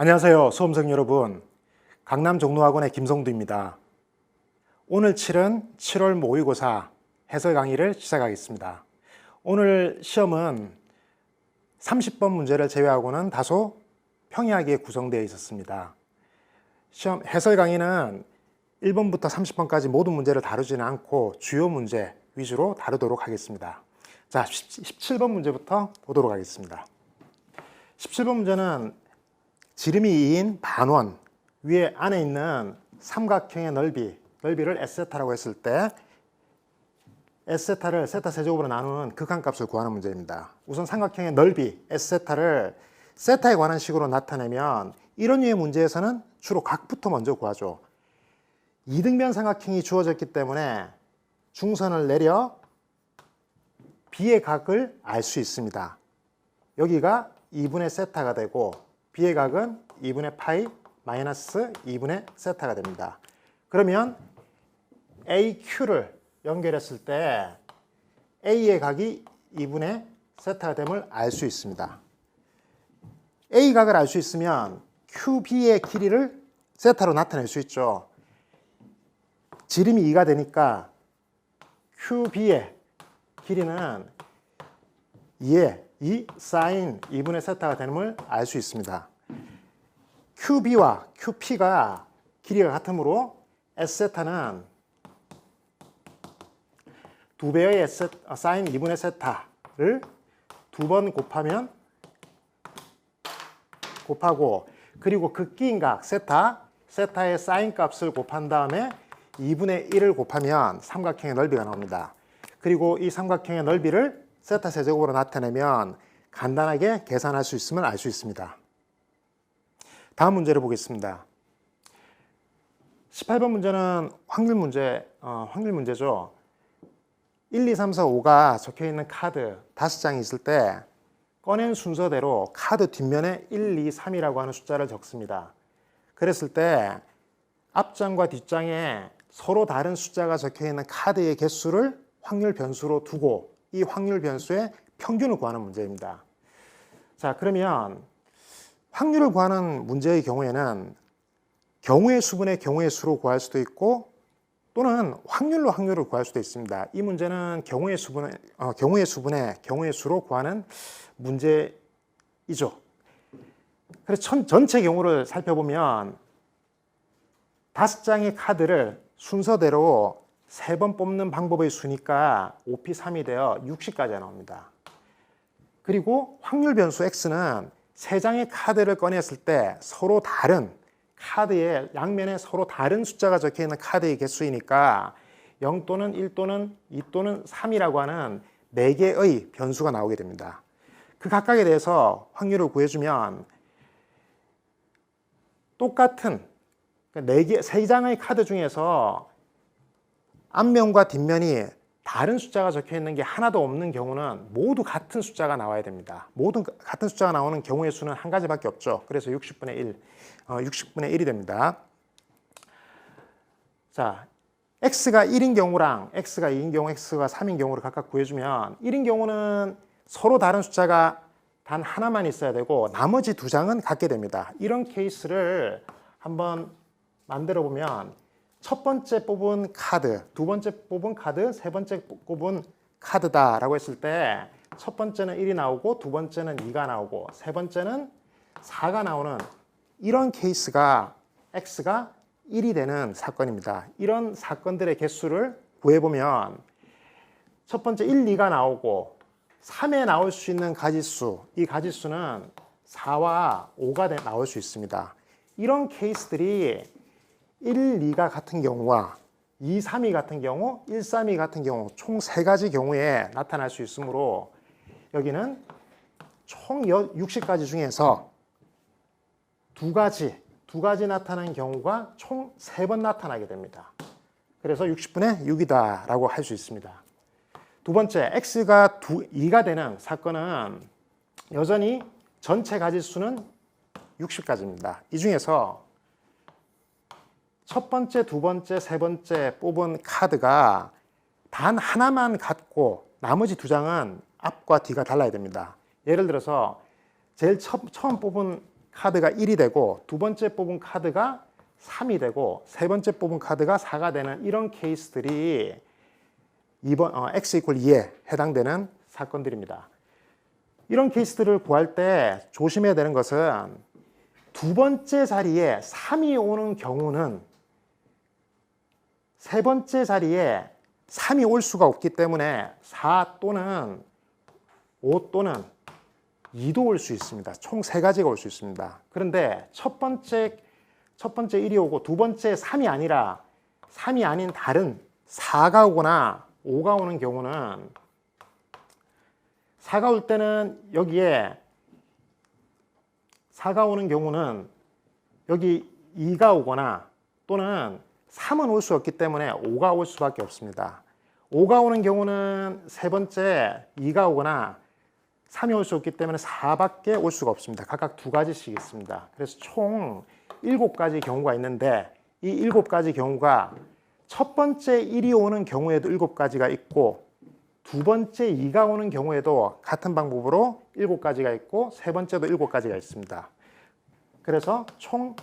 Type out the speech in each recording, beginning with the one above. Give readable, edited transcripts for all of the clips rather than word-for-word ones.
안녕하세요. 수험생 여러분. 강남 종로학원의 김성두입니다. 오늘 치른 7월 모의고사 해설 강의를 시작하겠습니다. 오늘 시험은 30번 문제를 제외하고는 다소 평이하게 구성되어 있었습니다. 시험 해설 강의는 1번부터 30번까지 모든 문제를 다루지는 않고 주요 문제 위주로 다루도록 하겠습니다. 자, 17번 문제부터 보도록 하겠습니다. 17번 문제는 지름이 2인 반원, 위에 안에 있는 삼각형의 넓이를 S세타라고 했을 때 S세타를 세타 세제곱으로 나누는 극한값을 구하는 문제입니다. 우선 삼각형의 넓이 S세타를 세타에 관한 식으로 나타내면 이런 류의 문제에서는 주로 각부터 먼저 구하죠. 이등변 삼각형이 주어졌기 때문에 중선을 내려 B의 각을 알 수 있습니다. 여기가 2분의 세타가 되고 B의 각은 2분의 파이 마이너스 2분의 세타가 됩니다. 그러면 AQ를 연결했을 때 A의 각이 2분의 세타가 됨을 알 수 있습니다. A 각을 알 수 있으면 QB의 길이를 세타로 나타낼 수 있죠. 지름이 2가 되니까 QB의 길이는 2에 2 사인 2분의 세타가 되는 걸 알 수 있습니다. QB와 QP가 길이가 같으므로 S세타는 2배의 사인 2분의 세타를 2번 곱하고 그리고 극기인 각 세타의 사인 값을 곱한 다음에 2분의 1을 곱하면 삼각형의 넓이가 나옵니다. 그리고 이 삼각형의 넓이를 세타 세제곱으로 나타내면 간단하게 계산할 수 있으면 알 수 있습니다. 다음 문제를 보겠습니다. 18번 문제는 확률 문제죠. 1, 2, 3, 4, 5가 적혀 있는 카드 5장이 있을 때 꺼낸 순서대로 카드 뒷면에 1, 2, 3이라고 하는 숫자를 적습니다. 그랬을 때 앞장과 뒷장에 서로 다른 숫자가 적혀 있는 카드의 개수를 확률 변수로 두고 이 확률 변수의 평균을 구하는 문제입니다. 자, 그러면 확률을 구하는 문제의 경우에는 경우의 수분의 경우의 수로 구할 수도 있고 또는 확률로 확률을 구할 수도 있습니다. 이 문제는 경우의 수분의 경우의 수로 구하는 문제이죠. 그래서 전체 경우를 살펴보면 5장의 카드를 순서대로 3번 뽑는 방법의 수니까 5P3이 되어 60까지 나옵니다. 그리고 확률 변수 X는 3장의 카드를 꺼냈을 때 서로 다른 카드의 양면에 서로 다른 숫자가 적혀 있는 카드의 개수이니까 0 또는 1 또는 2 또는 3이라고 하는 4개의 변수가 나오게 됩니다. 그 각각에 대해서 확률을 구해주면 똑같은 3장의 카드 중에서 앞면과 뒷면이 다른 숫자가 적혀 있는 게 하나도 없는 경우는 모두 같은 숫자가 나와야 됩니다. 모두 같은 숫자가 나오는 경우의 수는 한 가지밖에 없죠. 그래서 60분의 1, 60분의 1이 됩니다. 자, X가 1인 경우랑 X가 2인 경우, X가 3인 경우를 각각 구해주면 1인 경우는 서로 다른 숫자가 단 하나만 있어야 되고 나머지 2장은 같게 됩니다. 이런 케이스를 한번 만들어 보면 첫 번째 뽑은 카드, 두 번째 뽑은 카드, 세 번째 뽑은 카드다라고 했을 때 첫 번째는 1이 나오고 두 번째는 2가 나오고 세 번째는 4가 나오는 이런 케이스가 X가 1이 되는 사건입니다. 이런 사건들의 개수를 구해보면 첫 번째 1, 2가 나오고 3에 나올 수 있는 가지수, 이 가지수는 4와 5가 나올 수 있습니다. 이런 케이스들이 1, 2가 같은 경우와 2, 3이 같은 경우, 1, 3이 같은 경우 총 3가지 경우에 나타날 수 있으므로 여기는 총 60가지 중에서 두 가지 나타나는 경우가 총 3번 나타나게 됩니다. 그래서 60분의 6이다라고 할 수 있습니다. 두 번째, X가 2가 되는 사건은 여전히 전체 가지수는 60가지입니다. 이 중에서 첫 번째, 두 번째, 세 번째 뽑은 카드가 단 하나만 같고 나머지 2장은 앞과 뒤가 달라야 됩니다. 예를 들어서 제일 처음 뽑은 카드가 1이 되고 두 번째 뽑은 카드가 3이 되고 세 번째 뽑은 카드가 4가 되는 이런 케이스들이 x 이퀄 2에 해당되는 사건들입니다. 이런 케이스들을 구할 때 조심해야 되는 것은 두 번째 자리에 3이 오는 경우는 세 번째 자리에 3이 올 수가 없기 때문에 4 또는 5 또는 2도 올 수 있습니다. 총 3가지가 올 수 있습니다. 그런데 첫 번째 1이 오고 두 번째 3이 아니라 3이 아닌 다른 4가 오거나 5가 오는 경우는 4가 올 때는 여기에 4가 오는 경우는 여기 2가 오거나 또는 3은 올 수 없기 때문에 5가 올 수밖에 없습니다. 5가 오는 경우는 세 번째 2가 오거나 3이 올 수 없기 때문에 4밖에 올 수가 없습니다. 각각 2가지씩 있습니다. 그래서 총 7가지 경우가 있는데 이 7가지 경우가 첫 번째 1이 오는 경우에도 7가지가 있고 두 번째 2가 오는 경우에도 같은 방법으로 7가지가 있고 세 번째도 7가지가 있습니다. 그래서 총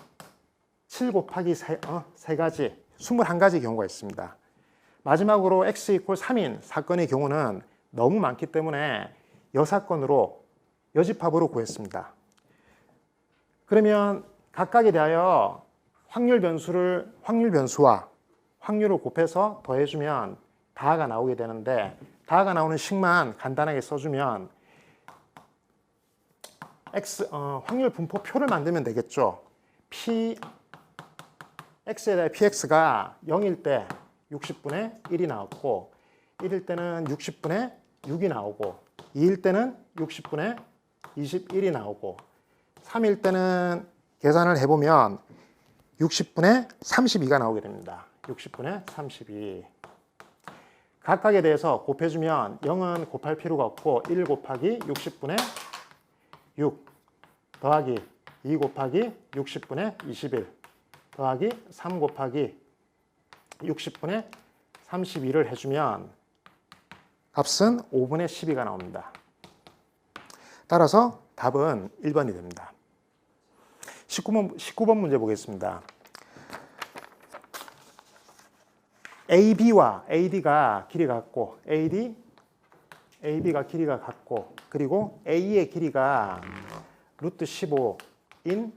7 곱하기 3가지, 21가지 경우가 있습니다. 마지막으로 x 이퀄 3인 사건의 경우는 너무 많기 때문에 여사건으로 여집합으로 구했습니다. 그러면 각각에 대하여 확률 변수와 확률을 곱해서 더해주면 다가 나오게 되는데 다가 나오는 식만 간단하게 써주면 확률 분포표를 만들면 되겠죠. x에 대해 px가 0일 때 60분의 1이 나왔고 1일 때는 60분의 6이 나오고 2일 때는 60분의 21이 나오고 3일 때는 계산을 해보면 60분의 32가 나오게 됩니다. 60분의 32. 각각에 대해서 곱해주면 0은 곱할 필요가 없고 1 곱하기 60분의 6 더하기 2 곱하기 60분의 21 더하기 3 곱하기 60분의 32를 해주면 값은 5분의 12가 나옵니다. 따라서 답은 1번이 됩니다. 19번 문제 보겠습니다. AB와 AD가 길이가 같고 AB가 길이가 같고 그리고 A의 길이가 루트 15인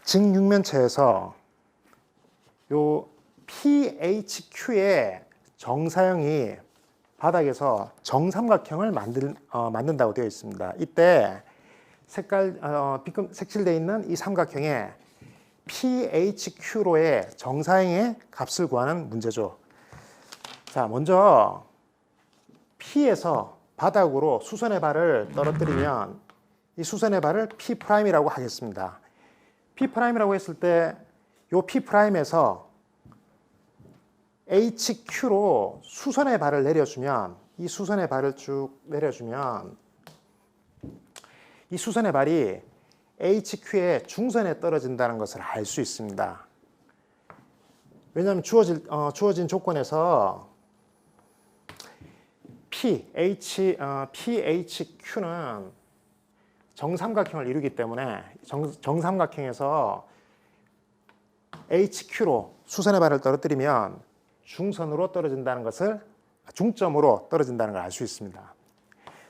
직육면체에서 요 PHQ의 정사형이 바닥에서 정삼각형을 만든다고 되어 있습니다. 이때 색칠되어 있는 이 삼각형에 PHQ로의 정사형의 값을 구하는 문제죠. 자, 먼저 P에서 바닥으로 수선의 발을 떨어뜨리면 이 수선의 발을 P'이라고 하겠습니다. P'이라고 했을 때 이 P'에서 HQ로 수선의 발을 내려주면 이 수선의 발을 쭉 내려주면 이 수선의 발이 HQ의 중선에 떨어진다는 것을 알 수 있습니다. 왜냐하면 주어진 조건에서 PHQ는 정삼각형을 이루기 때문에 정삼각형에서 HQ로 수선의 발을 떨어뜨리면 중점으로 떨어진다는 걸 알 수 있습니다.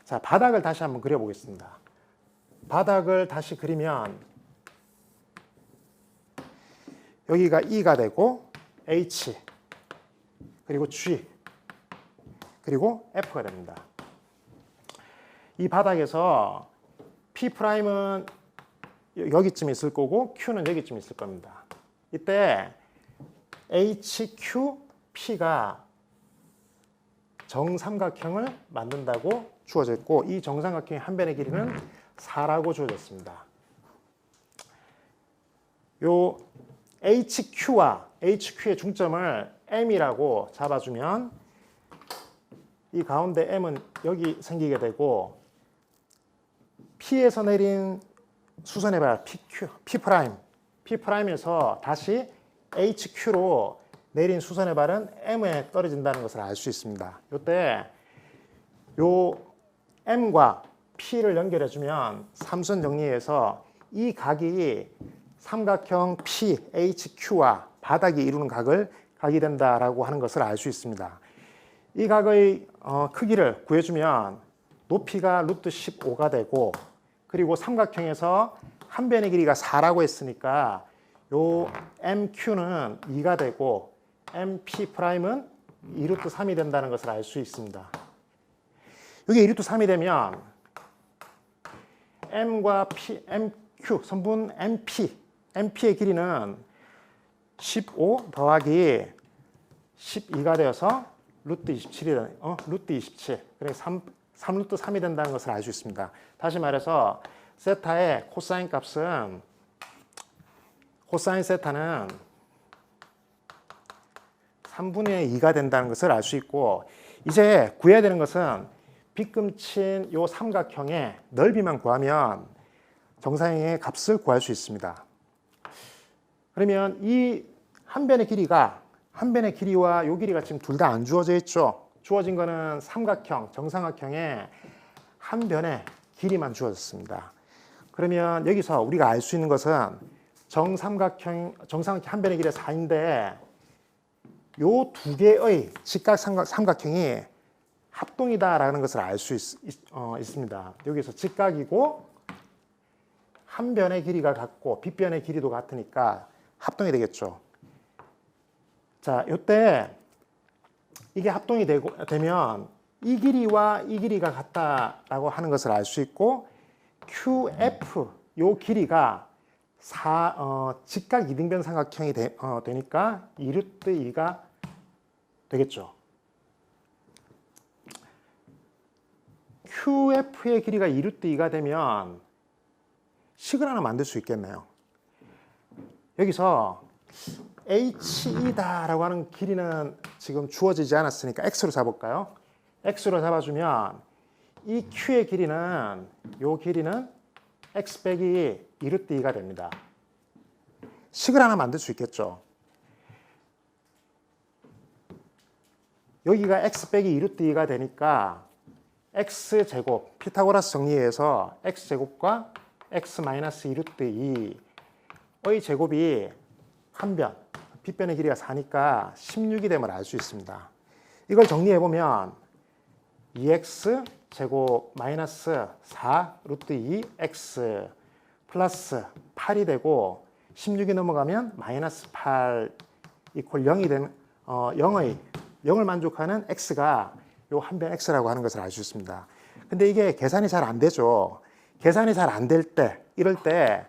자, 바닥을 다시 한번 그려보겠습니다. 바닥을 다시 그리면 여기가 E가 되고 H 그리고 G 그리고 F가 됩니다. 이 바닥에서 P'은 여기쯤 있을 거고 Q는 여기쯤 있을 겁니다. 이때 HQ, P가 정삼각형을 만든다고 주어져 있고 이 정삼각형의 한 변의 길이는 4라고 주어졌습니다. 요 HQ와 HQ의 중점을 M이라고 잡아주면 이 가운데 M은 여기 생기게 되고 P에서 내린 수선의 발 P'에서 다시 HQ로 내린 수선의 발은 M에 떨어진다는 것을 알 수 있습니다. 이때 요 M과 P를 연결해주면 삼선 정리해서 이 각이 삼각형 PHQ와 바닥이 이루는 각이 된다라고 하는 것을 알 수 있습니다. 이 각의 크기를 구해주면 높이가 루트 15가 되고, 그리고 삼각형에서 한 변의 길이가 4라고 했으니까 요 MQ는 2가 되고 MP'은 2루트 3이 된다는 것을 알 수 있습니다. 이게 2루트 3이 되면 M과 MQ, 선분 MP의 길이는 15 더하기 12가 되어서 루트 27이 루트 27. 그래서 3루트 3이 된다는 것을 알 수 있습니다. 다시 말해서 세타의 코사인 값은 코사인 세타는 3분의 2가 된다는 것을 알 수 있고, 이제 구해야 되는 것은 빗금친 요 삼각형의 넓이만 구하면 정사형의 값을 구할 수 있습니다. 그러면 이 한 변의 길이와 요 길이가 지금 둘 다 안 주어져 있죠. 주어진 거는 삼각형, 정삼각형의 한 변의 길이만 주어졌습니다. 그러면 여기서 우리가 알 수 있는 것은 정삼각형 한 변의 길이가 4인데 요 두 개의 직각 삼각형이 합동이다라는 것을 알 수 있습니다. 여기서 직각이고 한 변의 길이가 같고 빗변의 길이도 같으니까 합동이 되겠죠. 자, 이때 이게 합동이 되면 이 길이와 이 길이가 같다라고 하는 것을 알 수 있고, QF 요 길이가 직각 이등변 삼각형이 되니까 2루트 2가 되겠죠. QF의 길이가 2루트 2가 되면 식을 하나 만들 수 있겠네요. 여기서 HE다라고 하는 길이는 지금 주어지지 않았으니까 X로 잡을까요? X로 잡아주면 이 Q의 길이는 요 길이는 X 빼기 2루트 2가 됩니다. 식을 하나 만들 수 있겠죠. 여기가 X 빼기 2루트 2가 되니까 X제곱, 피타고라스 정리해서 X제곱과 X 마이너스 2루트 2의 제곱이 한 변, 빗변의 길이가 4니까 16이 됨을 알 수 있습니다. 이걸 정리해보면 2x 제곱 마이너스 4 루트 2x 플러스 8이 되고 16이 넘어가면 마이너스 8 이퀄 0이 되는 0을 만족하는 x가 요 한 변 x라고 하는 것을 알 수 있습니다. 근데 이게 계산이 잘 안 되죠. 계산이 잘 안 될 때, 이럴 때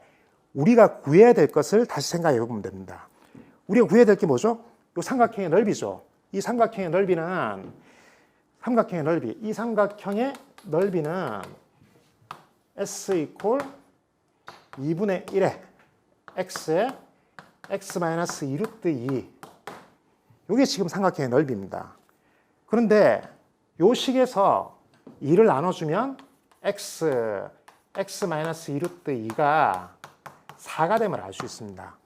우리가 구해야 될 것을 다시 생각해 보면 됩니다. 우리가 구해야 될 게 뭐죠? 이 삼각형의 넓이죠. 이 삼각형의 넓이는 이 삼각형의 넓이는 S 이퀄 2분의 1에 x에 x 마이너스 2루트 2. 이게 지금 삼각형의 넓이입니다. 그런데 요 식에서 2를 나눠주면 x 마이너스 2루트 2가 4가 됨을 알 수 있습니다.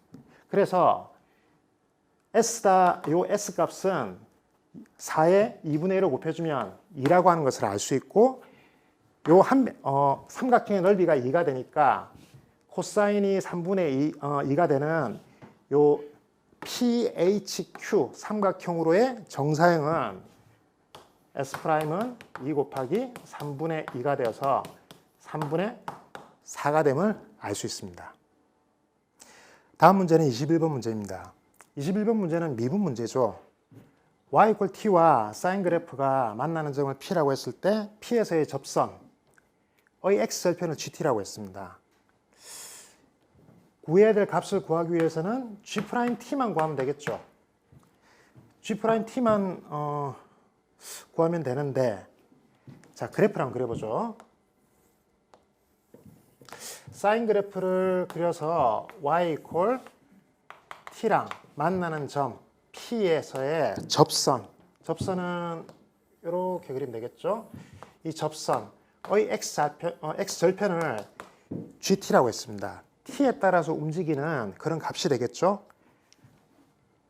그래서 요 S 값은 4에 2분의 1을 곱해주면 2라고 하는 것을 알 수 있고, 요 삼각형의 넓이가 2가 되니까 코사인이 3분의 2가 되는 요 PHQ 삼각형으로의 정사형은 S'은 2 곱하기 3분의 2가 되어서 3분의 4가 됨을 알 수 있습니다. 다음 문제는 21번 문제입니다. 21번 문제는 미분 문제죠. y = t와 사인 그래프가 만나는 점을 P라고 했을 때 P에서의 접선의 x절편을 GT라고 했습니다. 구해야 될 값을 구하기 위해서는 G'T만 구하면 되겠죠. G'T만 구하면 되는데, 자, 그래프를 한번 그려보죠. 사인 그래프를 그려서 y = t랑 만나는 점 P에서의 접선은 이렇게 그리면 되겠죠. 이 접선의 x절편을 GT라고 했습니다. t에 따라서 움직이는 그런 값이 되겠죠.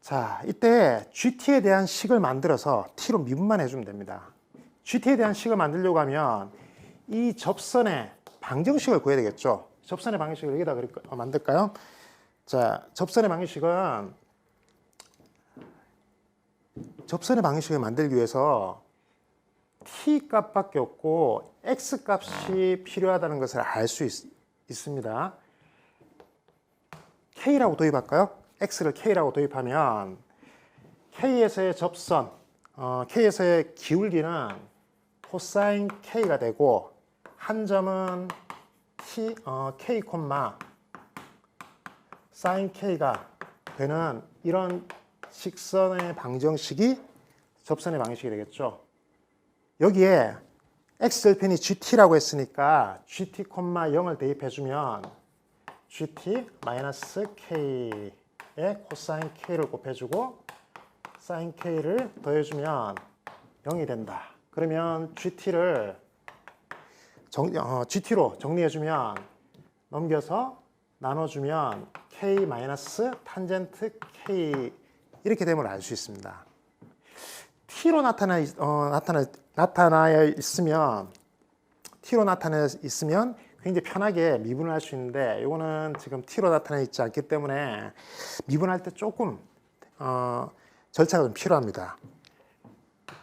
자, 이때 GT에 대한 식을 만들어서 t로 미분만 해주면 됩니다. GT에 대한 식을 만들려고 하면 이 접선의 방정식을 구해야 되겠죠. 접선의 방식을 여기다 만들까요? 자, 접선의 방식을 만들기 위해서 t 값밖에 없고 x 값이 필요하다는 것을 알 수 있습니다. k라고 도입할까요? x를 k라고 도입하면 k에서의 접선, k에서의 기울기는 코사인 k가 되고 한 점은 k, 사인 k가 되는 이런 직선의 방정식이 접선의 방식이 되겠죠. 여기에 x절편이 gt라고 했으니까 gt, 0을 대입해주면 gt-k에 코사인 k를 곱해주고 사인 k를 더해주면 0이 된다. 그러면 gt를 gt로 정리해주면 넘겨서 나눠주면 k 마이너스 탄젠트 k 이렇게 됨을 알 수 있습니다. t로 나타나 있으면 굉장히 편하게 미분을 할 수 있는데 이거는 지금 t로 나타나 있지 않기 때문에 미분할 때 조금 절차가 좀 필요합니다.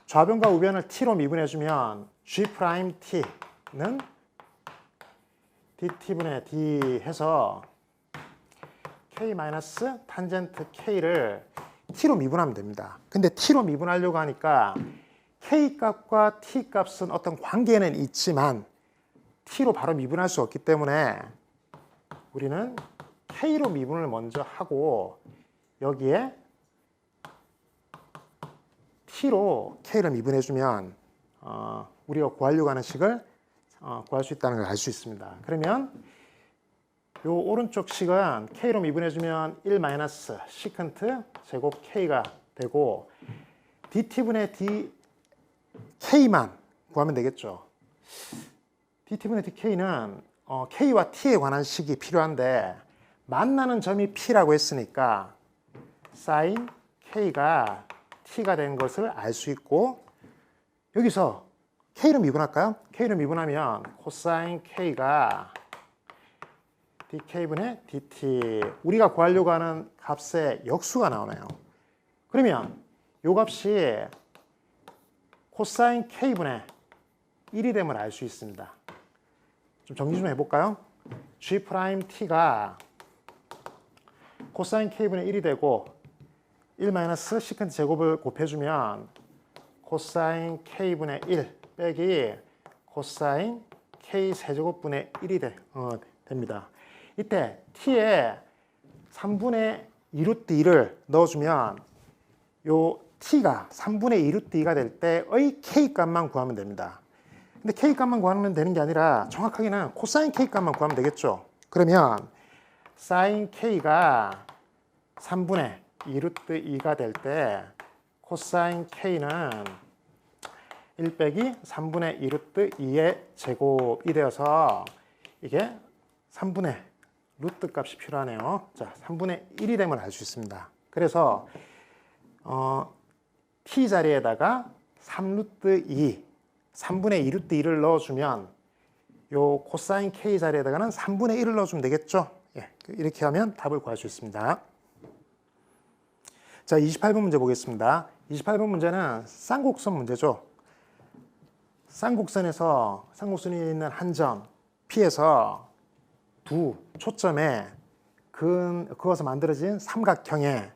좌변과 우변을 t로 미분해주면 g't는 dt분의 d 해서 k 마이너스 탄젠트 k를 t로 미분하면 됩니다. 근데 t로 미분하려고 하니까 k 값과 t 값은 어떤 관계는 있지만 t로 바로 미분할 수 없기 때문에 우리는 k로 미분을 먼저 하고 여기에 t로 k를 미분해주면 우리가 구하려고 하는 식을 구할 수 있다는 걸 알 수 있습니다. 그러면 요 오른쪽 식은 k로 미분해주면 1 마이너스 시컨트 제곱 k가 되고 dt분의 dk만 구하면 되겠죠. dt분의 dk는 k와 t에 관한 식이 필요한데 만나는 점이 p라고 했으니까 sin k가 t가 된 것을 알 수 있고 여기서 k를 미분할까요? k를 미분하면 코사인 k가 dk분의 dt 우리가 구하려고 하는 값의 역수가 나오네요. 그러면 이 값이 코사인 k분의 1이 됨을 알 수 있습니다. 좀 정리 좀 해볼까요? g't가 코사인 k분의 1이 되고 1 마이너스 시컨트 제곱을 곱해주면 코사인 k분의 1 빼기 코사인 k 세제곱분의 1이 됩니다. 이때 t에 3분의 2루트 2를 넣어주면 요 t가 3분의 2루트 2가 될 때의 k 값만 구하면 됩니다. 근데 k 값만 구하면 되는 게 아니라 정확하게는 코사인 k 값만 구하면 되겠죠. 그러면 사인 k가 3분의 2루트 2가 될 때 코사인 k는 1 빼기 3분의 2루트 2의 제곱이 되어서 이게 3분의 루트 값이 필요하네요. 자, 3분의 1이 되면 알 수 있습니다. 그래서 t 자리에다가 3루트 2, 3분의 2루트 2를 넣어주면 요 코사인 k 자리에다가는 3분의 1을 넣어주면 되겠죠. 예, 이렇게 하면 답을 구할 수 있습니다. 자, 28번 문제 보겠습니다. 28번 문제는 쌍곡선 문제죠. 쌍곡선이 있는 한 점 P에서 두 초점에 그어서 만들어진 삼각형에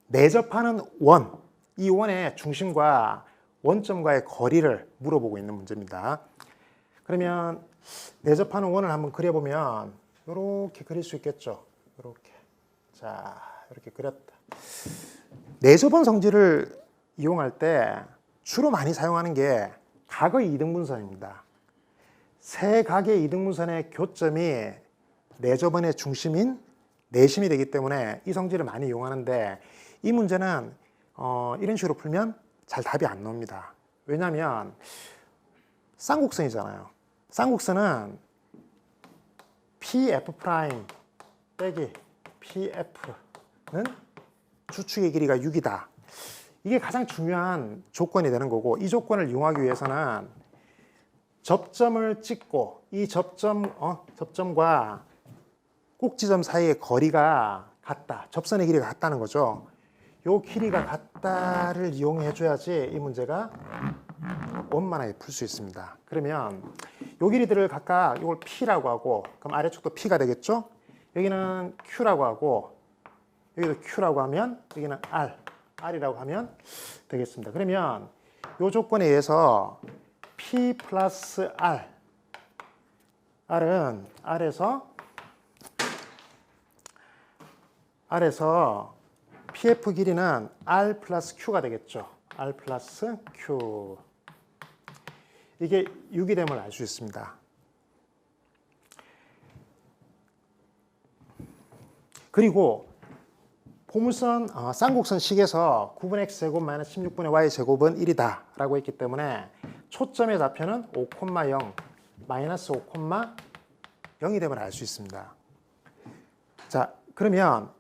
내접하는 원, 이 원의 중심과 원점과의 거리를 물어보고 있는 문제입니다. 그러면 내접하는 원을 한번 그려보면 이렇게 그릴 수 있겠죠. 이렇게. 자, 이렇게 그렸다. 내접원 성질을 이용할 때 주로 많이 사용하는 게 각의 이등분선입니다. 세 각의 이등분선의 교점이 내접원의 중심인 내심이 되기 때문에 이 성질을 많이 이용하는데 이 문제는 이런 식으로 풀면 잘 답이 안 나옵니다. 왜냐하면 쌍곡선이잖아요. 쌍곡선은 PF' 빼기 PF는 주축의 길이가 6이다. 이게 가장 중요한 조건이 되는 거고 이 조건을 이용하기 위해서는 접점을 찍고 이 접점과 꼭지점 사이의 거리가 같다. 접선의 길이가 같다는 거죠. 요 길이가 같다를 이용해 줘야지 이 문제가 원만하게 풀 수 있습니다. 그러면 요 길이들을 각각 이걸 P라고 하고, 그럼 아래쪽도 P가 되겠죠? 여기는 Q라고 하고, 여기도 Q라고 하면 여기는 R이라고 하면 되겠습니다. 그러면 요 조건에 의해서 P 플러스 R은 R에서 PF 길이는 R 플러스 Q가 되겠죠. R 플러스 Q. 이게 유기됨을 알 수 있습니다. 그리고 포물선 쌍곡선 식에서 9분의 x제곱 마이너스 16분의 y제곱은 1이다 라고 했기 때문에 초점의 좌표는 5,0 마이너스 5,0이 됨을 알 수 있습니다. 자, 그러면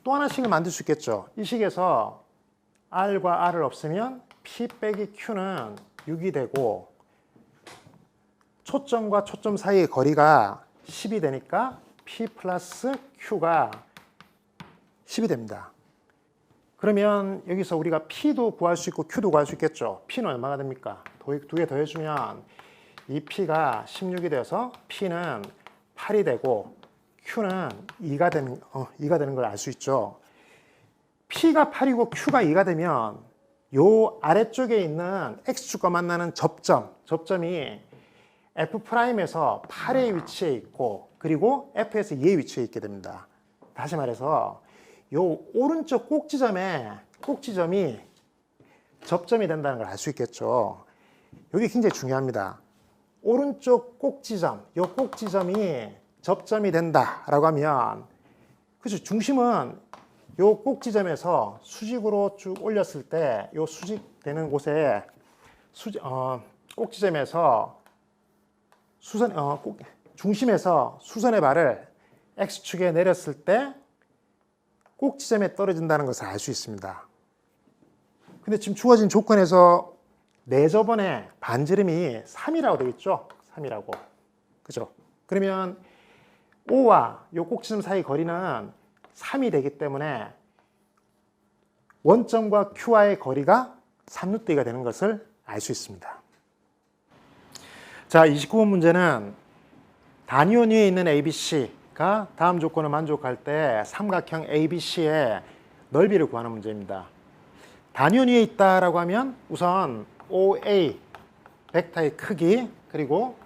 또 하나씩은 만들 수 있겠죠. 이 식에서 R과 R을 없애면 P 빼기 Q는 6이 되고, 초점과 초점 사이의 거리가 10이 되니까 P 플러스 Q가 10이 됩니다. 그러면 여기서 우리가 P도 구할 수 있고 Q도 구할 수 있겠죠. P는 얼마가 됩니까? 두 개 더해주면 이 P가 16이 되어서 P는 8이 되고 Q는 2가 되는 걸 알 수 있죠. P가 8이고 Q가 2가 되면 요 아래쪽에 있는 X축과 만나는 접점이 F'에서 8의 위치에 있고, 그리고 F에서 2의 위치에 있게 됩니다. 다시 말해서 요 오른쪽 꼭지점이 접점이 된다는 걸 알 수 있겠죠. 여기 굉장히 중요합니다. 오른쪽 꼭지점, 요 꼭지점이 접점이 된다라고 하면, 그렇죠. 중심은 요 꼭지점에서 수직으로 쭉 올렸을 때 요 수직되는 곳에 꼭지점에서 중심에서 수선의 발을 X축에 내렸을 때 꼭지점에 떨어진다는 것을 알 수 있습니다. 근데 지금 주어진 조건에서 내저번에 반지름이 3이라고 되겠죠? 3이라고. 그죠? 그러면 O와 요 꼭지점 사이 거리는 3이 되기 때문에 원점과 Q와의 거리가 3루트가 되는 것을 알 수 있습니다. 자, 29번 문제는 단위원 위에 있는 ABC가 다음 조건을 만족할 때 삼각형 ABC의 넓이를 구하는 문제입니다. 단위원 위에 있다라고 하면 우선 OA 벡터의 크기, 그리고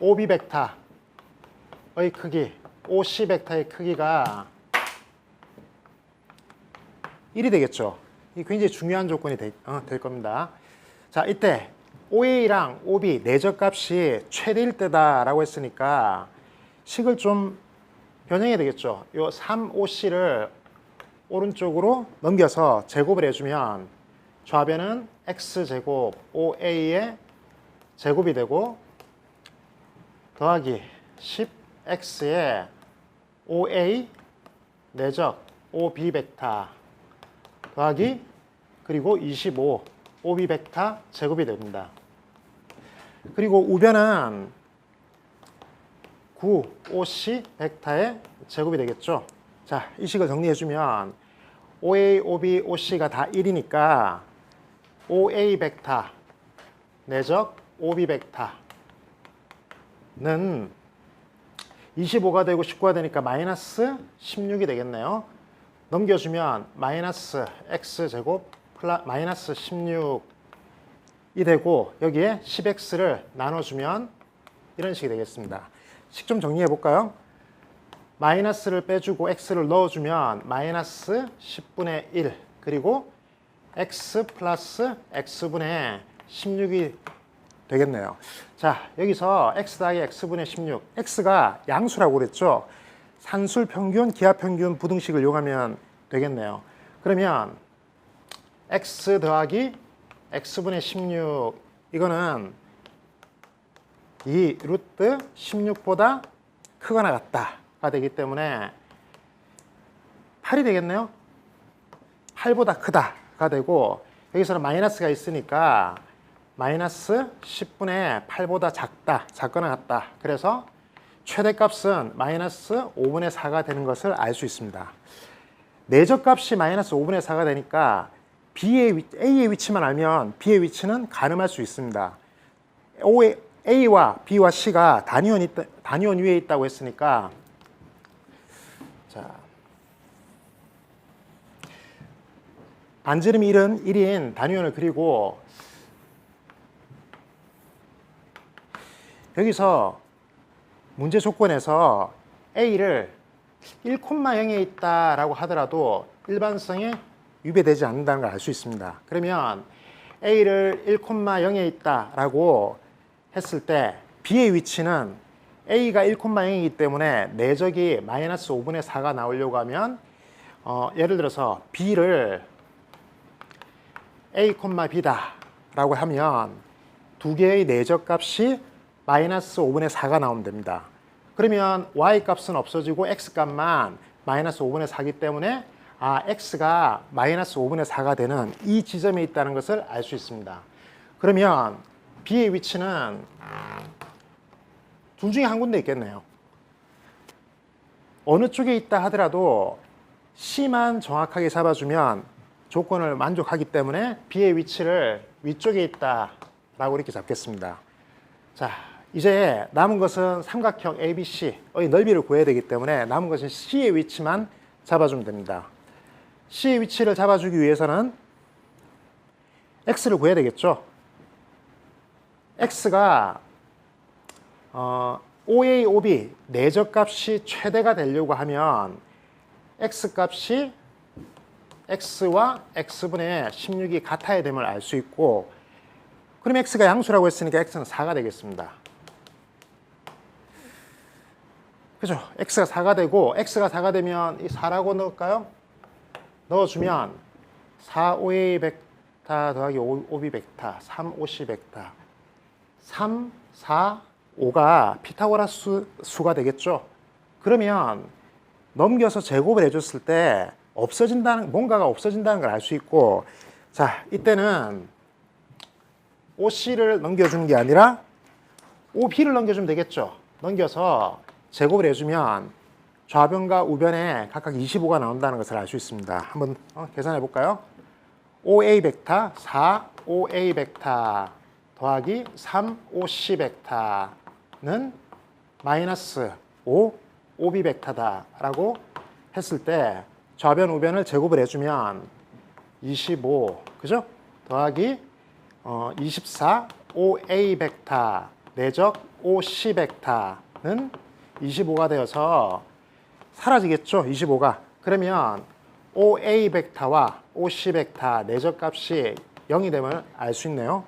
OB 벡터의 크기, OC 벡터의 크기가 1이 되겠죠. 이게 굉장히 중요한 조건이 될 겁니다. 자, 이때 OA랑 OB 내적값이 최대일 때다라고 했으니까 식을 좀 변형해야 되겠죠. 요 3OC를 오른쪽으로 넘겨서 제곱을 해주면 좌변은 X제곱 OA의 제곱이 되고, 더하기 10X의 OA 내적 OB 벡터 더하기 그리고 25 OB 벡터 제곱이 됩니다. 그리고 우변은 9 OC 벡터의 제곱이 되겠죠. 자, 이 식을 정리해주면 OA, OB, OC가 다 1이니까 OA 벡터 내적 OB 벡터는 25가 되고 19가 되니까 마이너스 16이 되겠네요. 넘겨주면 마이너스 X제곱 마이너스 16이 되고, 여기에 10X를 나눠주면 이런 식이 되겠습니다. 식 좀 정리해 볼까요? 마이너스를 빼주고 X를 넣어주면 마이너스 10분의 1, 그리고 X 플러스 X분의 16이 되겠네요. 자, 여기서 X 더하기 X분의 16, X가 양수라고 그랬죠? 산술 평균, 기하 평균 부등식을 이용하면 되겠네요. 그러면 X 더하기 X분의 16, 이거는 이 루트 16보다 크거나 같다가 되기 때문에 8이 되겠네요. 8보다 크다가 되고, 여기서는 마이너스가 있으니까 마이너스 10분의 8보다 작거나 같다. 그래서 최대값은 마이너스 5분의 4가 되는 것을 알 수 있습니다. 내적값이 마이너스 5분의 4가 되니까 A의 위치만 알면 B의 위치는 가늠할 수 있습니다. A와 B와 C가 단위원 위에 있다고 했으니까, 자, 반지름 1인 단위원을 그리고 여기서 문제 조건에서 A를 1,0에 있다라고 하더라도 일반성에 위배되지 않는다는 걸 알 수 있습니다. 그러면 A를 1,0에 있다라고 했을 때 B의 위치는 A가 1,0이기 때문에 내적이 마이너스 5분의 4가 나오려고 하면 예를 들어서 B를 A, B다 라고 하면 두 개의 내적 값이 마이너스 5분의 4가 나오면 됩니다. 그러면 Y 값은 없어지고 X 값만 마이너스 5분의 4이기 때문에 X가 마이너스 5분의 4가 되는 이 지점에 있다는 것을 알 수 있습니다. 그러면 B의 위치는 둘 중에 한 군데 있겠네요. 어느 쪽에 있다 하더라도 C만 정확하게 잡아주면 조건을 만족하기 때문에 B의 위치를 위쪽에 있다라고 이렇게 잡겠습니다. 자, 이제 남은 것은 삼각형 ABC의 넓이를 구해야 되기 때문에 남은 것은 C의 위치만 잡아주면 됩니다. C의 위치를 잡아주기 위해서는 X를 구해야 되겠죠. X가 OA, OB 내적값이 최대가 되려고 하면 X값이 X와 X분의 16이 같아야 됨을 알 수 있고, 그럼 X가 양수라고 했으니까 X는 4가 되겠습니다. 그죠? X가 4가 되고, X가 4가 되면 이 4라고 넣을까요? 넣어주면 4OA 벡터 더하기 5B 벡터, 3OC 벡터, 3, 4, 5가 피타고라스 수가 되겠죠? 그러면 넘겨서 제곱을 해줬을 때 뭔가가 없어진다는 걸 알 수 있고, 자, 이때는 OC를 넘겨주는 게 아니라 OB를 넘겨주면 되겠죠. 넘겨서 제곱을 해주면 좌변과 우변에 각각 25가 나온다는 것을 알 수 있습니다. 한번 계산해 볼까요? OA 벡터 4OA 벡터 더하기 3OC 벡터는 마이너스 5OB 벡터다라고 했을 때 좌변 우변을 제곱을 해주면 25, 그죠? 더하기 24 OA 벡터 내적 OC 벡터는 25가 되어서 사라지겠죠? 25가. 그러면 OA 벡터와 OC 벡터 내적 값이 0이 됨을 알 수 있네요.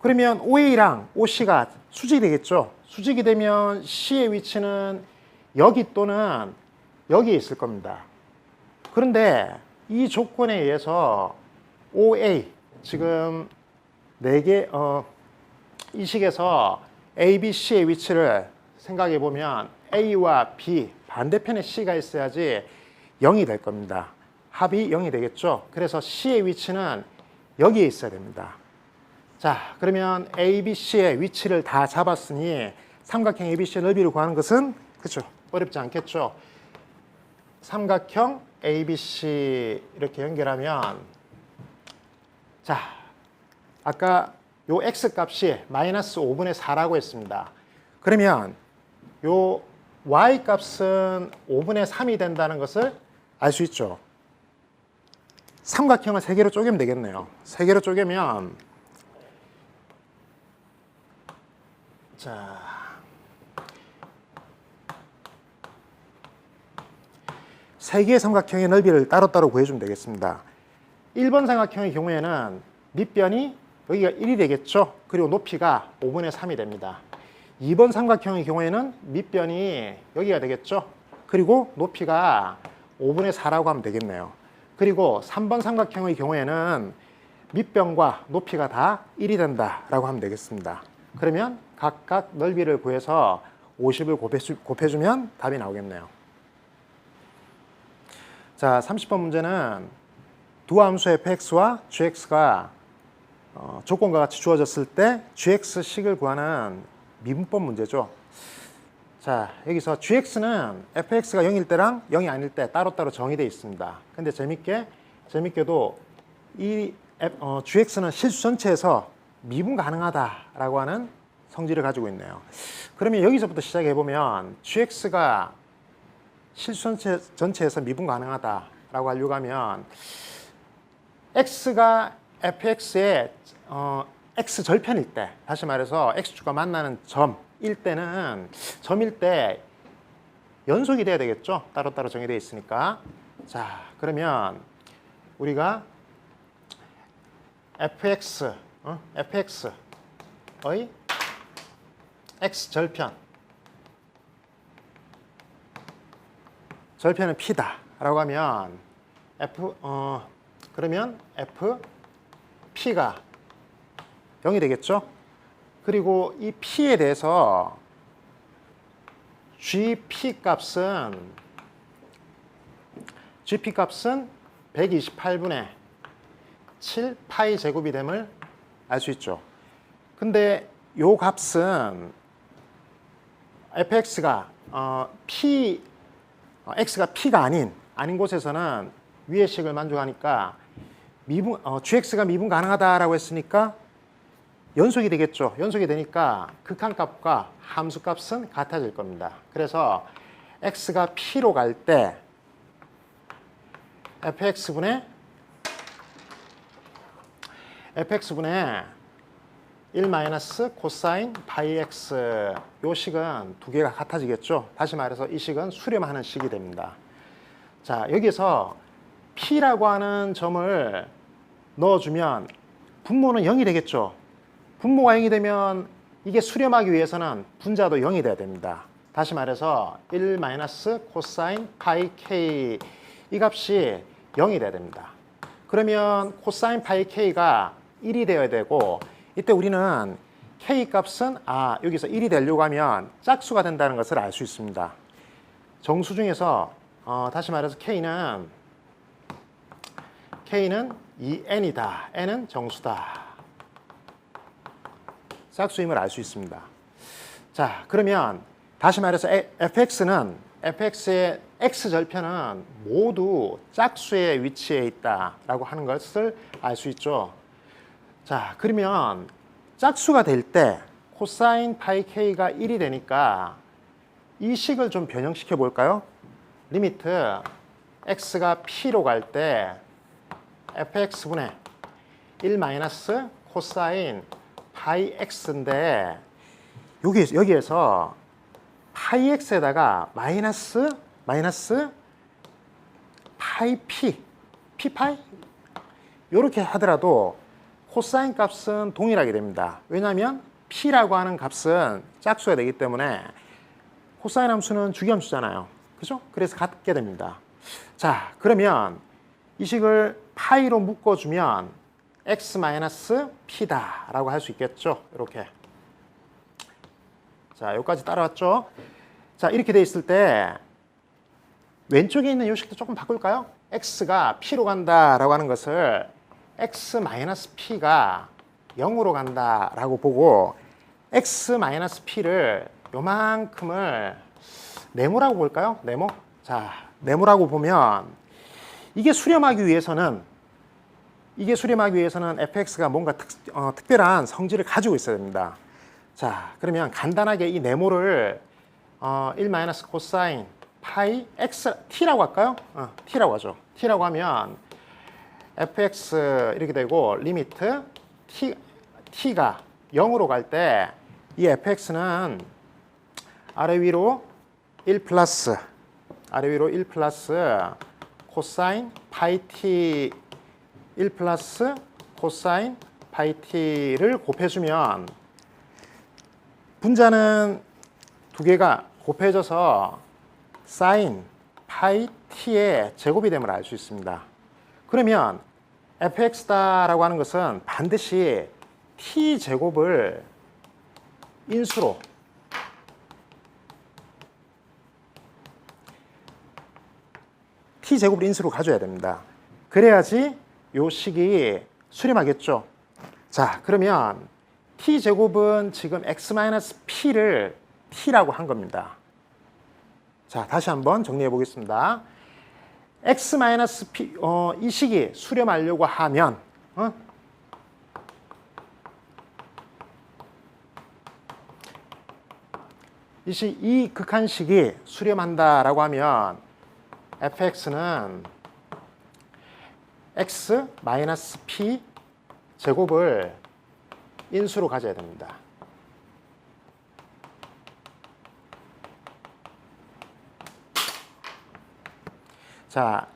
그러면 OA랑 OC가 수직이 되겠죠? 수직이 되면 C의 위치는 여기 또는 여기에 있을 겁니다. 그런데 이 조건에 의해서 OA, 지금 4개, 이 식에서 A, B, C의 위치를 생각해 보면 A와 B, 반대편에 C가 있어야지 0이 될 겁니다. 합이 0이 되겠죠? 그래서 C의 위치는 여기에 있어야 됩니다. 자, 그러면 A, B, C의 위치를 다 잡았으니 삼각형 ABC의 넓이를 구하는 것은, 그렇죠, 어렵지 않겠죠? 삼각형 ABC 이렇게 연결하면, 자, 아까 요 X값이 마이너스 5분의 4라고 했습니다. 그러면 요 Y값은 5분의 3이 된다는 것을 알 수 있죠. 삼각형을 3개로 쪼개면 되겠네요. 3개로 쪼개면, 자, 세 개의 삼각형의 넓이를 따로따로 구해주면 되겠습니다. 1번 삼각형의 경우에는 밑변이 여기가 1이 되겠죠. 그리고 높이가 5분의 3이 됩니다. 2번 삼각형의 경우에는 밑변이 여기가 되겠죠. 그리고 높이가 5분의 4라고 하면 되겠네요. 그리고 3번 삼각형의 경우에는 밑변과 높이가 다 1이 된다라고 하면 되겠습니다. 그러면 각각 넓이를 구해서 50을 곱해주면 답이 나오겠네요. 자, 30번 문제는 두 함수 fx와 gx가 조건과 같이 주어졌을 때 gx식을 구하는 미분법 문제죠. 자, 여기서 gx는 fx가 0일 때랑 0이 아닐 때 따로따로 정의되어 있습니다. 근데 재밌게도 이 gx는 실수 전체에서 미분 가능하다라고 하는 성질을 가지고 있네요. 그러면 여기서부터 시작해 보면 gx가 실수 전체에서 미분 가능하다라고 하려고 하면 x가 fx의 x 절편일 때, 다시 말해서 x축과 만나는 점일 때 연속이 돼야 되겠죠? 따로따로 정의되어 있으니까. 자, 그러면 우리가 fx의 x 절편은 p다 라고 하면 그러면 fp가 0이 되겠죠? 그리고 이 p에 대해서 gp 값은 128분의 7 파이 제곱이 됨을 알 수 있죠. 근데 요 값은 fx가 x가 p가 아닌 곳에서는 위의 식을 만족하니까 gx가 미분 가능하다라고 했으니까 연속이 되겠죠. 연속이 되니까 극한값과 함수값은 같아질 겁니다. 그래서 x가 p로 갈 때 fx분의 1 마이너스 코사인 파이 x 요 식은 두 개가 같아지겠죠. 다시 말해서 이 식은 수렴하는 식이 됩니다. 자, 여기서 p라고 하는 점을 넣어주면 분모는 0이 되겠죠. 분모가 0이 되면 이게 수렴하기 위해서는 분자도 0이 돼야 됩니다. 다시 말해서 1 마이너스 코사인 파이 k 이 값이 0이 돼야 됩니다. 그러면 코사인 파이 k가 1이 되어야 되고, 이때 우리는 k 값은 여기서 1이 되려고 하면 짝수가 된다는 것을 알 수 있습니다. 정수 중에서 다시 말해서 k는 2n이다. n은 정수다. 짝수임을 알 수 있습니다. 자, 그러면 다시 말해서 fx의 x절편은 모두 짝수의 위치에 있다라고 하는 것을 알 수 있죠. 자, 그러면 짝수가 될 때 코사인 파이 k가 1이 되니까 이 식을 좀 변형시켜 볼까요? 리미트 x가 p로 갈 때 fx분의 1 마이너스 코사인 파이 x인데 여기에서 파이 x에다가 마이너스 파이 p파이 이렇게 하더라도 코사인 값은 동일하게 됩니다. 왜냐하면 p라고 하는 값은 짝수가 되기 때문에 코사인 함수는 주기함수잖아요. 그죠? 그래서 같게 됩니다. 자, 그러면 이 식을 파이로 묶어주면 x-p다 라고 할 수 있겠죠. 이렇게. 자, 여기까지 따라왔죠. 자, 이렇게 돼 있을 때 왼쪽에 있는 이 식도 조금 바꿀까요? x가 p로 간다라고 하는 것을 x-p가 0으로 간다라고 보고 x-p를 요만큼을 네모라고 볼까요? 네모? 자, 네모라고 보면 이게 수렴하기 위해서는 fx가 뭔가 특별한 성질을 가지고 있어야 됩니다. 자, 그러면 간단하게 이 네모를 1 마이너스 코사인 파이 x t라고 할까요? t라고 하죠. t라고 하면 fx 이렇게 되고 리미트 t가 0으로 갈 때 이 fx는 아래 위로 1 플러스 코사인 파이 t 1 플러스 코사인 파이 t를 곱해주면 분자는 두 개가 곱해져서 사인 파이 t의 제곱이 됨을 알 수 있습니다. 그러면 fx다라고 하는 것은 반드시 t 제곱을 인수로 가져야 됩니다. 그래야지 요 식이 수렴하겠죠. 자, 그러면 t제곱은 지금 x-p를 t라고 한 겁니다. 자, 다시 한번 정리해 보겠습니다. x-p 이 식이 수렴하려고 하면 이 극한식이 수렴한다라고 하면 fx는 x-p 제곱을 인수로 가져야 됩니다. 자,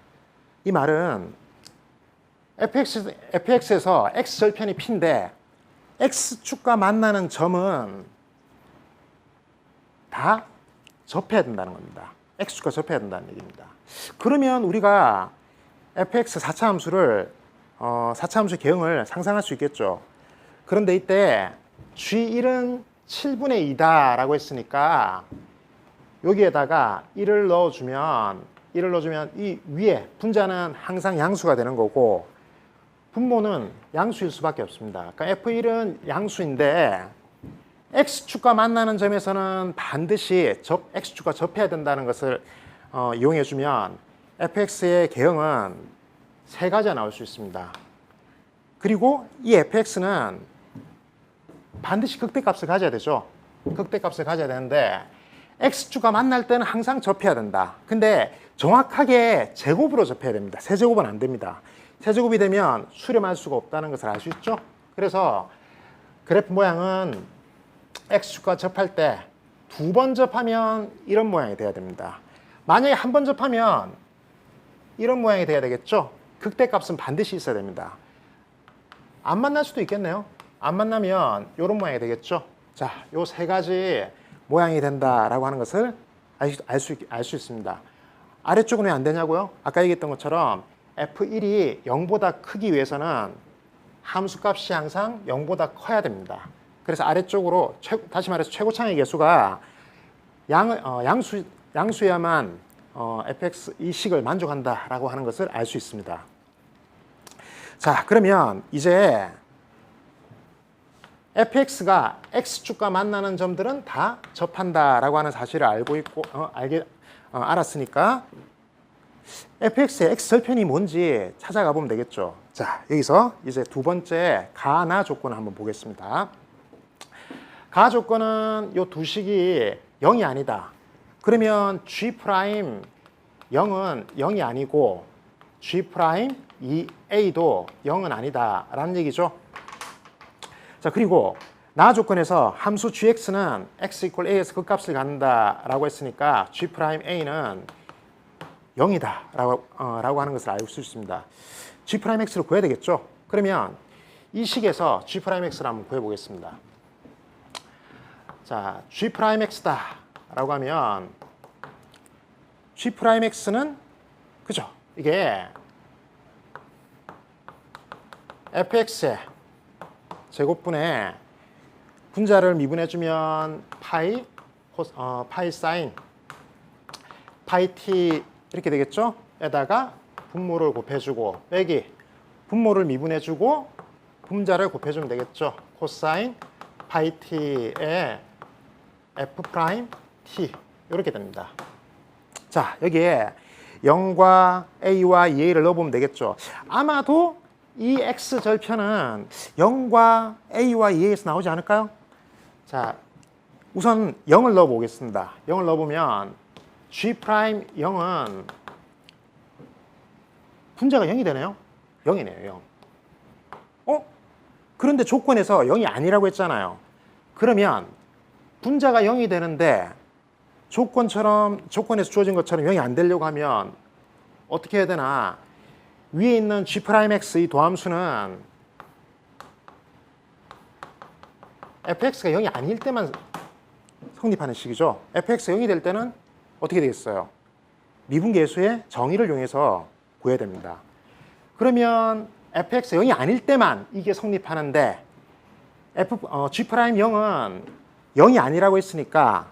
이 말은 fx에서 x절편이 p인데 x축과 만나는 점은 다 접해야 된다는 겁니다. x축과 접해야 된다는 얘기입니다. 그러면 우리가 fx 4차함수의 개형을 상상할 수 있겠죠. 그런데 이때 g1은 7분의 2다라고 했으니까 여기에다가 1을 넣어주면 이 위에 분자는 항상 양수가 되는 거고 분모는 양수일 수밖에 없습니다. 그러니까 f1은 양수인데 x축과 만나는 점에서는 반드시 x축과 접해야 된다는 것을 이용해주면 fx의 개형은 세 가지가 나올 수 있습니다. 그리고 이 fx는 반드시 극대값을 가져야 되죠. 극대값을 가져야 되는데 x축과 만날 때는 항상 접해야 된다. 근데 정확하게 제곱으로 접해야 됩니다. 세제곱은 안 됩니다. 세제곱이 되면 수렴할 수가 없다는 것을 알 수 있죠. 그래서 그래프 모양은 x축과 접할 때 2번 접하면 이런 모양이 돼야 됩니다. 만약에 한 번 접하면 이런 모양이 돼야 되겠죠. 극대값은 반드시 있어야 됩니다. 안 만날 수도 있겠네요. 안 만나면 이런 모양이 되겠죠. 자, 요 세 가지 모양이 된다라고 하는 것을 알 수 있습니다. 아래쪽은 왜 안 되냐고요? 아까 얘기했던 것처럼 f1이 0보다 크기 위해서는 함수값이 항상 0보다 커야 됩니다. 그래서 아래쪽으로 다시 말해서 최고창의 개수가 양수여야만 fx 이 식을 만족한다라고 하는 것을 알 수 있습니다. 자, 그러면 이제 fx가 x축과 만나는 점들은 다 접한다라고 하는 사실을 알고 있고 알았으니까 fx의 x절편이 뭔지 찾아가 보면 되겠죠. 자, 여기서 이제 두 번째 가나 조건을 한번 보겠습니다. 가 조건은 이 두 식이 0이 아니다. 그러면 g' 0은 0이 아니고 g' 2a도 0은 아니다라는 얘기죠. 자, 그리고 나 조건에서 함수 gx는 x = a에서 극값을 갖는다라고 했으니까 g'a는 0이다 라고 하는 것을 알 수 있습니다. g'x를 구해야 되겠죠. 그러면 이 식에서 g'x를 한번 구해보겠습니다. 자, g'x다 라고 하면 g'x는 그죠? 이게 fx의 제곱분에 분자를 미분해주면 파이 사인 파이 t 이렇게 되겠죠? 에다가 분모를 곱해주고 빼기 분모를 미분해주고 분자를 곱해주면 되겠죠? 코사인 파이 t의 f 프라임 t 이렇게 됩니다. 자, 여기에 0과 a와 2a를 넣어보면 되겠죠? 아마도 이 x절편은 0과 a와 2a에서 나오지 않을까요? 자, 우선 0을 넣어보겠습니다. 0을 넣어보면 g'0은 분자가 0이 되네요. 0이네요. 0. 그런데 조건에서 0이 아니라고 했잖아요. 그러면 분자가 0이 되는데 조건에서 주어진 것처럼 0이 안 되려고 하면 어떻게 해야 되나? 위에 있는 g'x 이 도함수는 fx가 0이 아닐 때만 성립하는 식이죠. fx가 0이 될 때는 어떻게 되겠어요? 미분계수의 정의를 이용해서 구해야 됩니다. 그러면 fx가 0이 아닐 때만 이게 성립하는데 g'0은 0이 아니라고 했으니까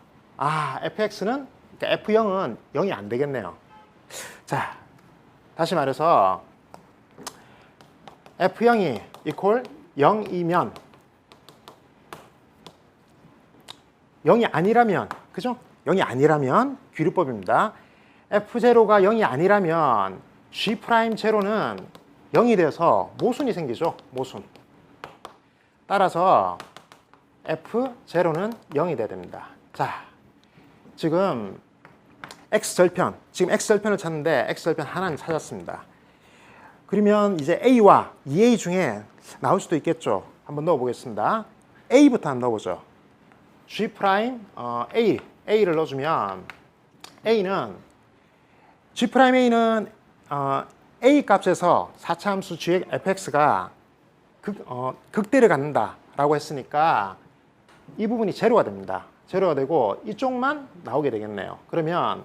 fx는 그러니까 f0은 0이 안 되겠네요. 자, 다시 말해서 f0이 equal 0이면 0이 아니라면 그죠? 0이 아니라면 귀류법입니다. F0가 0이 아니라면 G'0는 0이 돼서 모순이 생기죠. 모순. 따라서 F0는 0이 돼야 됩니다. 자, 지금 X절편, 지금 X절편을 찾는데 X절편 하나는 찾았습니다. 그러면 이제 A와 2A 중에 나올 수도 있겠죠. 한번 넣어보겠습니다. A부터 한번 넣어보죠. G', A를 넣어주면 A는 G'A는 A 값에서 4차 함수 G의 fx가 극대를 갖는다라고 했으니까 이 부분이 제로가 됩니다. 제로가 되고 이쪽만 나오게 되겠네요. 그러면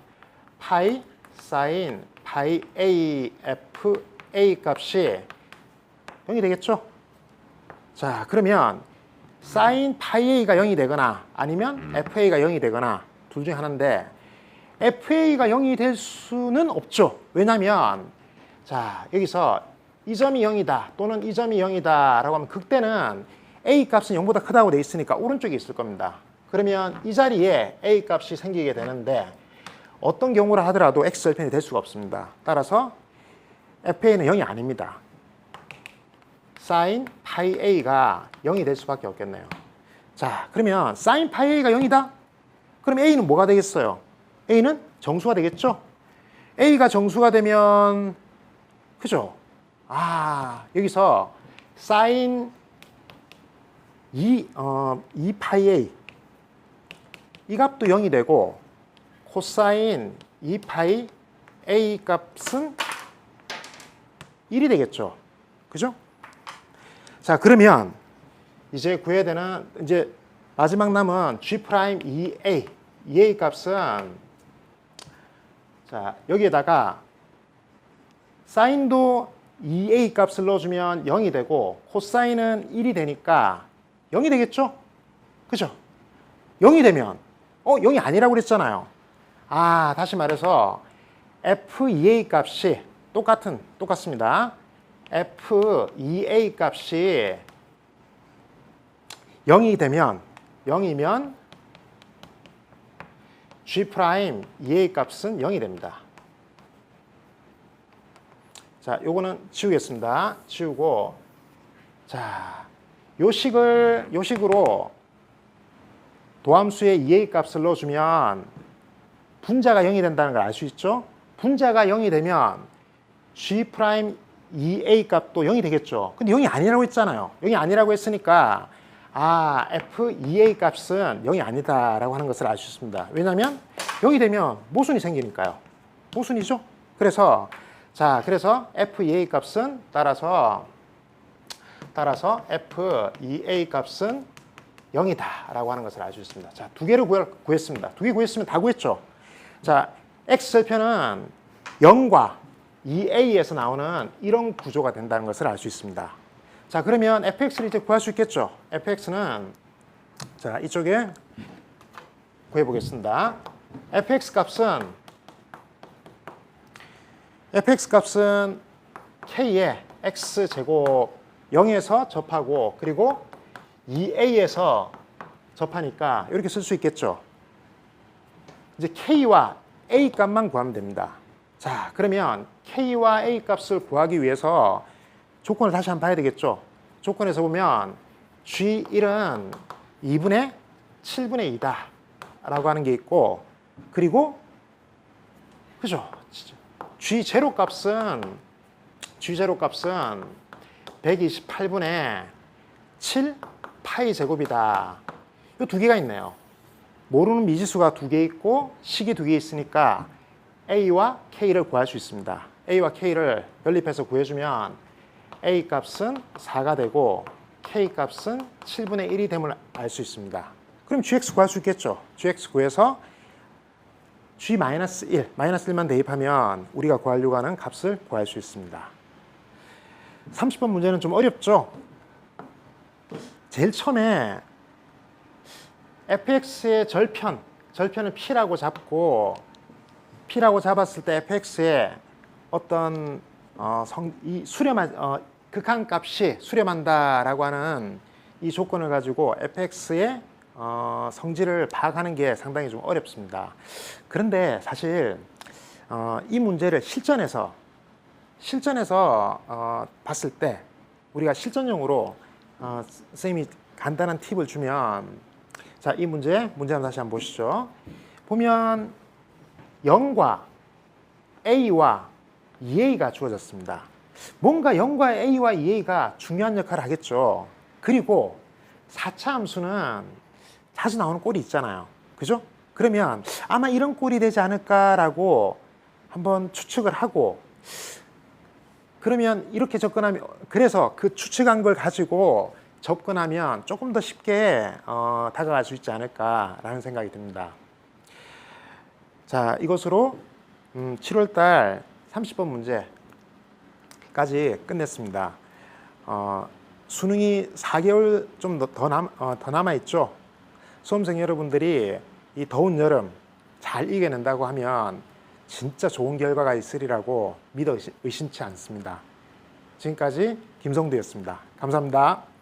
파이 사인 파이 A F A 값이 0이 되겠죠? 자, 그러면 사인 파이 A가 0이 되거나 아니면 FA가 0이 되거나 둘 중에 하나인데 FA가 0이 될 수는 없죠. 왜냐하면 자, 여기서 이 점이 0이다 또는 이 점이 0이다 라고 하면 극대는 A 값은 0보다 크다고 돼 있으니까 오른쪽에 있을 겁니다. 그러면 이 자리에 A 값이 생기게 되는데 어떤 경우라 하더라도 X절편이 될 수가 없습니다. 따라서 FA는 0이 아닙니다. sin 파이 A가 0이 될 수밖에 없겠네요. 자, 그러면 sin 파이 A가 0이다? 그럼 A는 뭐가 되겠어요? A는 정수가 되겠죠? A가 정수가 되면 그죠? 여기서 sin 2 파이 A 이 값도 0이 되고 코사인 2 파이 A 값은 1이 되겠죠. 그죠? 자, 그러면 이제 구해야 되는 이제 마지막 남은 G'2A 2A 값은 자, 여기에다가 사인도 2A 값을 넣어주면 0이 되고 코사인은 1이 되니까 0이 되겠죠? 그죠? 0이 되면 0이 아니라고 그랬잖아요. 다시 말해서 F2A 값이 똑같습니다. F2A 값이 0이 되면 0이면 G'2A 값은 0이 됩니다. 자, 요거는 지우겠습니다. 지우고 자, 요 식으로 도함수의 2A 값을 넣어주면 분자가 0이 된다는 걸 알 수 있죠? 분자가 0이 되면 G'2A 값도 0이 되겠죠. 근데 0이 아니라고 했잖아요. 0이 아니라고 했으니까 F2A 값은 0이 아니다라고 하는 것을 알 수 있습니다. 왜냐하면 0이 되면 모순이 생기니까요. 모순이죠? 그래서 F2A 값은 따라서 F2A 값은 0이다 라고 하는 것을 알 수 있습니다. 자, 두 개를 구했습니다. 두 개 구했으면 다 구했죠. 자, X절편은 0과 2A에서 나오는 이런 구조가 된다는 것을 알 수 있습니다. 자, 그러면 fx를 이제 구할 수 있겠죠. fx는 자, 이쪽에 구해보겠습니다. fx 값은 k의 x제곱 0에서 접하고 그리고 2a에서 접하니까 이렇게 쓸 수 있겠죠. 이제 k와 a 값만 구하면 됩니다. 자, 그러면 k와 a 값을 구하기 위해서 조건을 다시 한번 봐야 되겠죠. 조건에서 보면 G1은 2분의 7분의 2다 라고 하는 게 있고 그리고 그죠? G0 값은 128분의 7 파이 제곱이다. 이 두 개가 있네요. 모르는 미지수가 두 개 있고 식이 두 개 있으니까 A와 K를 구할 수 있습니다. A와 K를 연립해서 구해주면 A 값은 4가 되고 K 값은 7분의 1이 됨을 알 수 있습니다. 그럼 GX 구할 수 있겠죠. GX 구해서 G-1, -1만 대입하면 우리가 구하려고 하는 값을 구할 수 있습니다. 30번 문제는 좀 어렵죠? 제일 처음에 fx의 절편을 p라고 잡고 p라고 잡았을 때 fx의 어떤 극한값이 수렴한다라고 하는 이 조건을 가지고 fx의 성질을 파악하는 게 상당히 좀 어렵습니다. 그런데 사실 이 문제를 실전에서 봤을 때 우리가 실전용으로 선생님이 간단한 팁을 주면, 자, 이 문제 한번 다시 한번 보시죠. 보면 0과 A와 2A가 주어졌습니다. 뭔가 0과 A와 2A가 중요한 역할을 하겠죠. 그리고 4차 함수는 자주 나오는 꼴이 있잖아요. 그죠? 그러면 아마 이런 꼴이 되지 않을까라고 한번 추측을 하고, 그러면 이렇게 접근하면, 그래서 그 추측한 걸 가지고 접근하면 조금 더 쉽게 다가갈 수 있지 않을까라는 생각이 듭니다. 자, 이것으로 7월달 30번 문제까지 끝냈습니다. 수능이 4개월 좀 더 남아있죠. 수험생 여러분들이 이 더운 여름 잘 이겨낸다고 하면 진짜 좋은 결과가 있으리라고 믿어 의심치 않습니다. 지금까지 김성두였습니다. 감사합니다.